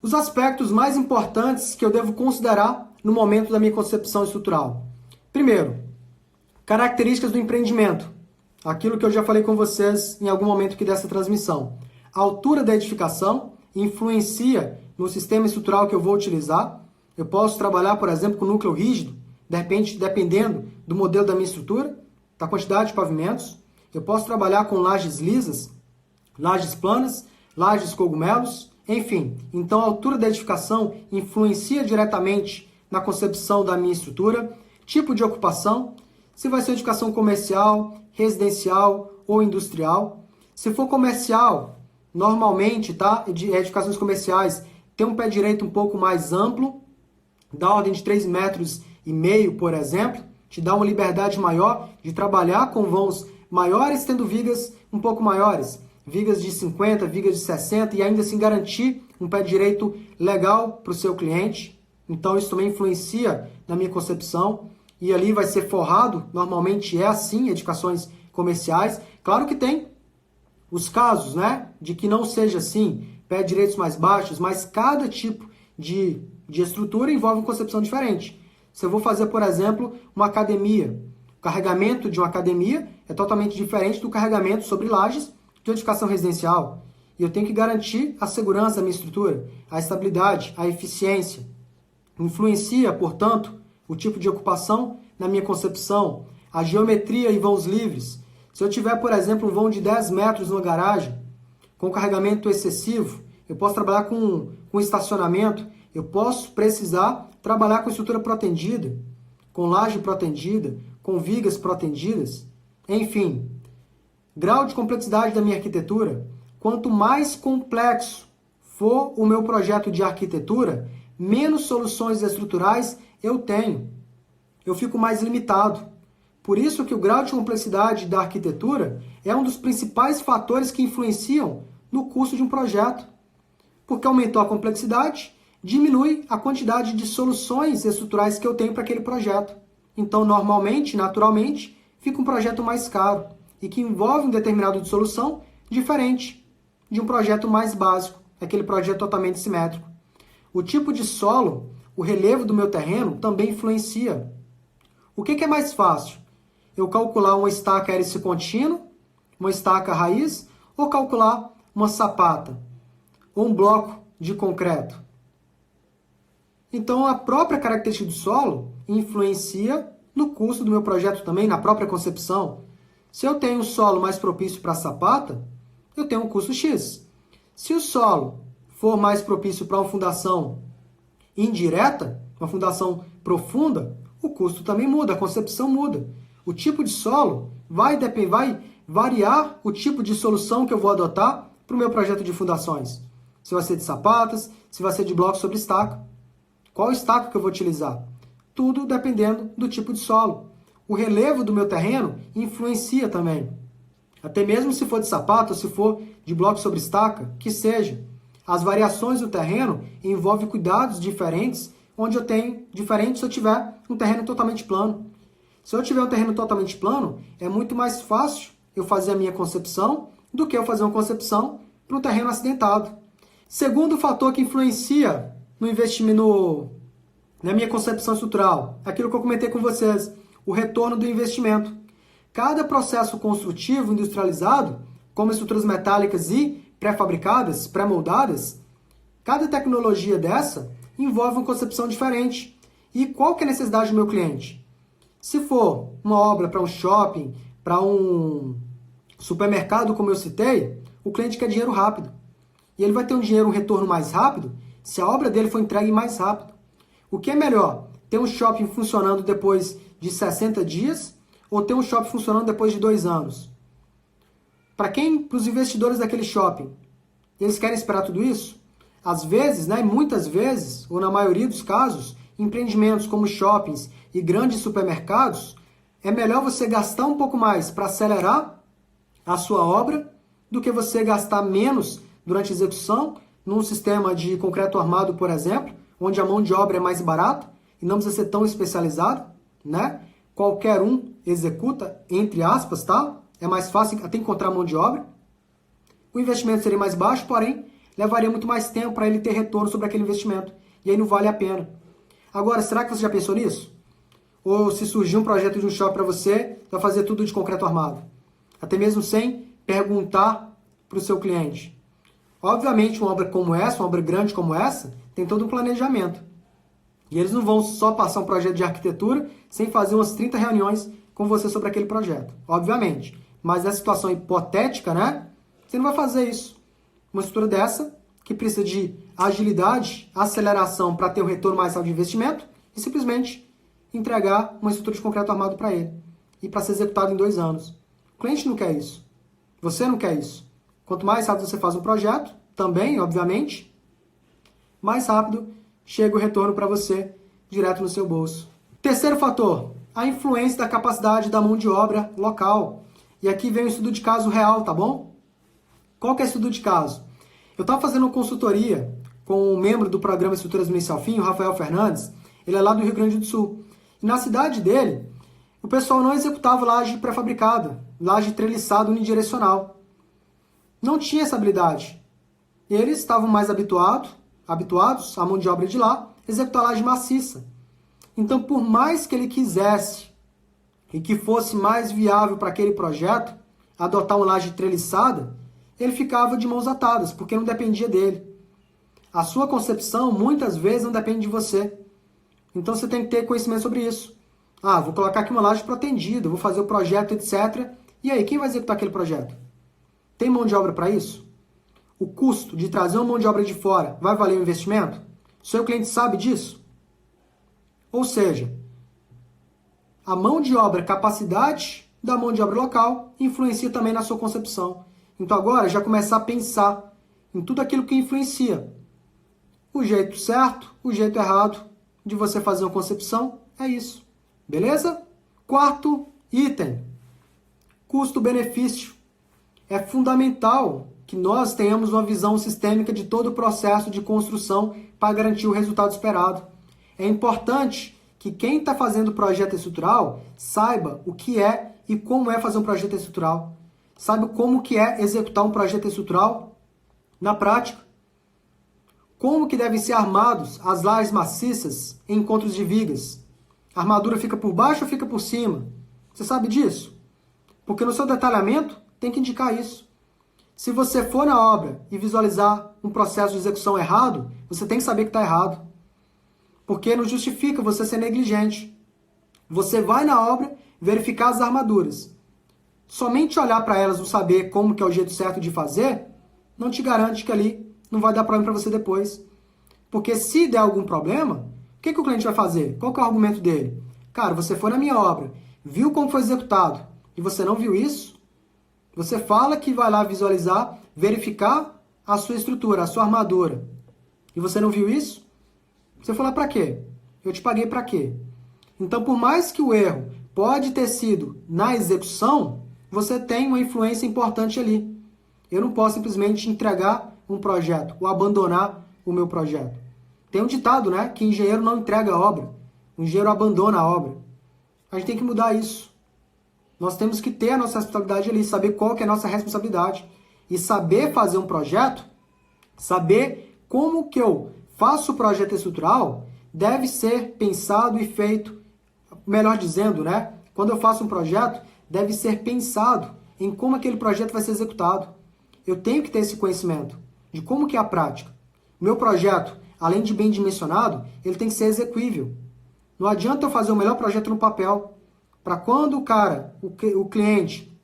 Os aspectos mais importantes que eu devo considerar no momento da minha concepção estrutural. Primeiro, características do empreendimento. Aquilo que eu já falei com vocês em algum momento aqui dessa transmissão. A altura da edificação influencia no sistema estrutural que eu vou utilizar. Eu posso trabalhar, por exemplo, com núcleo rígido, de repente, dependendo do modelo da minha estrutura, da quantidade de pavimentos. Eu posso trabalhar com lajes lisas, lajes planas, lajes cogumelos, enfim. Então, a altura da edificação influencia diretamente na concepção da minha estrutura, tipo de ocupação, se vai ser edificação comercial, residencial ou industrial. Se for comercial, normalmente, tá? Edificações comerciais tem um pé direito um pouco mais amplo, da ordem de 3,5 metros, por exemplo, te dá uma liberdade maior de trabalhar com vãos maiores, tendo vigas um pouco maiores, vigas de 50, vigas de 60, e ainda assim garantir um pé direito legal para o seu cliente. Então isso também influencia na minha concepção, e ali vai ser forrado, normalmente é assim, edificações comerciais. Claro que tem os casos, né, de que não seja assim, pé direitos mais baixos, mas cada tipo de estrutura envolve uma concepção diferente. Se eu vou fazer, por exemplo, uma academia, o carregamento de uma academia é totalmente diferente do carregamento sobre lajes de edificação residencial. E eu tenho que garantir a segurança da minha estrutura, a estabilidade, a eficiência. Influencia, portanto, o tipo de ocupação na minha concepção, a geometria e vãos livres. Se eu tiver, por exemplo, um vão de 10 metros numa garagem, com carregamento excessivo, eu posso trabalhar com estacionamento, eu posso precisar trabalhar com estrutura protendida, com laje protendida, com vigas protendidas, enfim. Grau de complexidade da minha arquitetura. Quanto mais complexo for o meu projeto de arquitetura, menos soluções estruturais eu tenho. Eu fico mais limitado. Por isso que o grau de complexidade da arquitetura é um dos principais fatores que influenciam no custo de um projeto. Porque aumentou a complexidade, diminui a quantidade de soluções estruturais que eu tenho para aquele projeto. Então, normalmente, naturalmente, fica um projeto mais caro e que envolve um determinado de solução diferente de um projeto mais básico, aquele projeto totalmente simétrico. O tipo de solo, o relevo do meu terreno também influencia. O que é mais fácil? Eu calcular uma estaca hélice contínua, uma estaca raiz, ou calcular uma sapata, ou um bloco de concreto? Então, a própria característica do solo influencia no custo do meu projeto também, na própria concepção. Se eu tenho um solo mais propício para sapata, eu tenho um custo X. Se o solo for mais propício para uma fundação indireta, uma fundação profunda, o custo também muda, a concepção muda. O tipo de solo vai variar o tipo de solução que eu vou adotar para o meu projeto de fundações. Se vai ser de sapatas, se vai ser de bloco sobre estaca. Qual estaca que eu vou utilizar? Tudo dependendo do tipo de solo. O relevo do meu terreno influencia também. Até mesmo se for de sapato, ou se for de bloco sobre estaca, que seja. As variações do terreno envolvem cuidados diferentes, onde eu tenho diferente se eu tiver um terreno totalmente plano. Se eu tiver um terreno totalmente plano, é muito mais fácil eu fazer a minha concepção do que eu fazer uma concepção para um terreno acidentado. Segundo fator que influencia no investimento, na minha concepção estrutural, aquilo que eu comentei com vocês, o retorno do investimento. Cada processo construtivo industrializado, como estruturas metálicas e pré-fabricadas, pré-moldadas, cada tecnologia dessa envolve uma concepção diferente. E qual que é a necessidade do meu cliente? Se for uma obra para um shopping, para um supermercado, como eu citei, o cliente quer dinheiro rápido. E ele vai ter um retorno mais rápido se a obra dele for entregue mais rápido. O que é melhor? Ter um shopping funcionando depois de 60 dias ou ter um shopping funcionando depois de 2 anos? Para os investidores daquele shopping, eles querem esperar tudo isso? Às vezes, né, muitas vezes, ou na maioria dos casos, empreendimentos como shoppings e grandes supermercados, é melhor você gastar um pouco mais para acelerar a sua obra do que você gastar menos durante a execução num sistema de concreto armado, por exemplo, onde a mão de obra é mais barata e não precisa ser tão especializado, né? Qualquer um executa, entre aspas, tá? É mais fácil até encontrar mão de obra. O investimento seria mais baixo, porém, levaria muito mais tempo para ele ter retorno sobre aquele investimento. E aí não vale a pena. Agora, será que você já pensou nisso? Ou se surgir um projeto de um shopping para você, vai fazer tudo de concreto armado? Até mesmo sem perguntar para o seu cliente. Obviamente, uma obra como essa, uma obra grande como essa, tem todo um planejamento. E eles não vão só passar um projeto de arquitetura sem fazer umas 30 reuniões com você sobre aquele projeto. Obviamente. Mas nessa situação hipotética, né? Você não vai fazer isso. Uma estrutura dessa, que precisa de agilidade, aceleração para ter um retorno mais alto de investimento, e simplesmente entregar uma estrutura de concreto armado para ele. E para ser executado em 2 anos. O cliente não quer isso. Você não quer isso. Quanto mais rápido você faz um projeto, também, obviamente, mais rápido chega o retorno para você, direto no seu bolso. Terceiro fator, a influência da capacidade da mão de obra local. E aqui vem um estudo de caso real, tá bom? Qual que é o estudo de caso? Eu estava fazendo uma consultoria com um membro do programa Estruturas do Início ao Fim, o Rafael Fernandes. Ele é lá do Rio Grande do Sul. E na cidade dele, o pessoal não executava laje pré-fabricada, laje treliçada unidirecional. Não tinha essa habilidade. Eles estavam mais habituados, a mão de obra de lá, a executar laje maciça. Então, por mais que ele quisesse e que fosse mais viável para aquele projeto, adotar uma laje treliçada, ele ficava de mãos atadas, porque não dependia dele. A sua concepção, muitas vezes, não depende de você. Então, você tem que ter conhecimento sobre isso. Ah, vou colocar aqui uma laje protendida, vou fazer o projeto, etc. E aí, quem vai executar aquele projeto? Tem mão de obra para isso? O custo de trazer uma mão de obra de fora vai valer o investimento? O seu cliente sabe disso? Ou seja, a mão de obra, capacidade da mão de obra local influencia também na sua concepção. Então agora já começar a pensar em tudo aquilo que influencia. O jeito certo, o jeito errado de você fazer uma concepção é isso. Beleza? Quarto item, custo-benefício. É fundamental que nós tenhamos uma visão sistêmica de todo o processo de construção para garantir o resultado esperado. É importante que quem está fazendo o projeto estrutural saiba o que é e como é fazer um projeto estrutural. Saiba como que é executar um projeto estrutural na prática. Como que devem ser armados as lajes maciças em encontros de vigas. A armadura fica por baixo ou fica por cima? Você sabe disso? Porque no seu detalhamento tem que indicar isso. Se você for na obra e visualizar um processo de execução errado, você tem que saber que está errado. Porque não justifica você ser negligente. Você vai na obra verificar as armaduras. Somente olhar para elas, não saber como que é o jeito certo de fazer, não te garante que ali não vai dar problema para você depois. Porque se der algum problema, o que o cliente vai fazer? Qual que é o argumento dele? Cara, você foi na minha obra, viu como foi executado, e você não viu isso? Você fala que vai lá visualizar, verificar a sua estrutura, a sua armadura, e você não viu isso? Você foi lá para quê? Eu te paguei para quê? Então, por mais que o erro pode ter sido na execução, você tem uma influência importante ali. Eu não posso simplesmente entregar um projeto ou abandonar o meu projeto. Tem um ditado, né? Que engenheiro não entrega a obra. O engenheiro abandona a obra. A gente tem que mudar isso. Nós temos que ter a nossa responsabilidade ali, saber qual que é a nossa responsabilidade. E saber fazer um projeto, saber como que eu faço o projeto estrutural, deve ser pensado e feito, melhor dizendo, né? Quando eu faço um projeto, deve ser pensado em como aquele projeto vai ser executado. Eu tenho que ter esse conhecimento de como que é a prática. O meu projeto, além de bem dimensionado, ele tem que ser execuível. Não adianta eu fazer o melhor projeto no papel, para quando o cara, o cliente,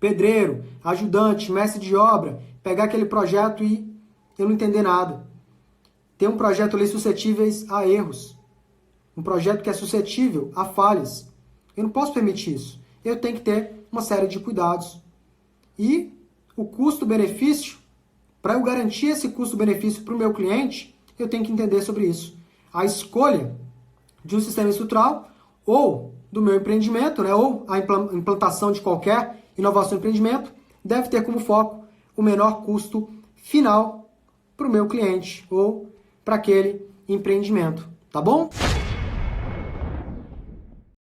pedreiro, ajudante, mestre de obra, pegar aquele projeto e eu não entender nada. Ter um projeto ali suscetíveis a erros. Um projeto que é suscetível a falhas. Eu não posso permitir isso. Eu tenho que ter uma série de cuidados. E o custo-benefício, para eu garantir esse custo-benefício para o meu cliente, eu tenho que entender sobre isso. A escolha de um sistema estrutural ou do meu empreendimento, né, ou a implantação de qualquer inovação em empreendimento, deve ter como foco o menor custo final para o meu cliente ou para aquele empreendimento. Tá bom?